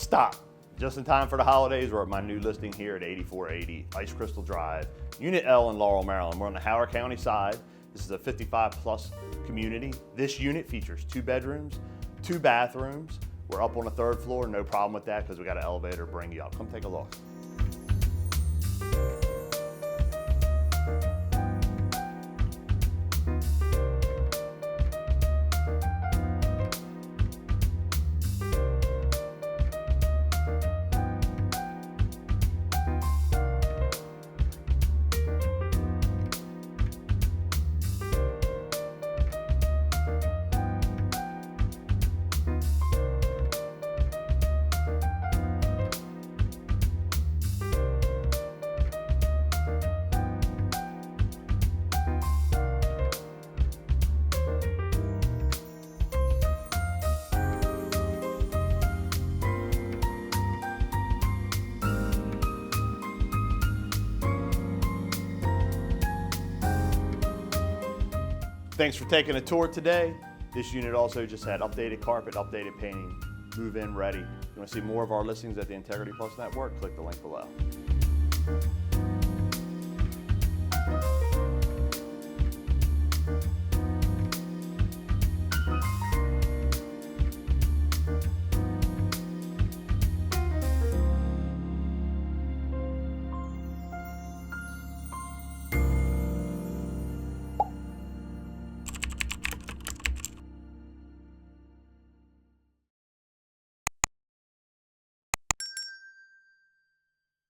Stop. Just in time for the holidays, we're at my new listing here at 8480 Ice Crystal Drive, Unit L in Laurel, Maryland. We're on the Howard County side. This is a 55+ community. This unit features 2 bedrooms, 2 bathrooms. We're up on the 3rd floor, no problem with that because we got an elevator to bring you up. Come take a look. Thanks for taking a tour today. This unit also just had updated carpet, updated painting, move-in ready. If you want to see more of our listings at the Integrity Plus Network, click the link below.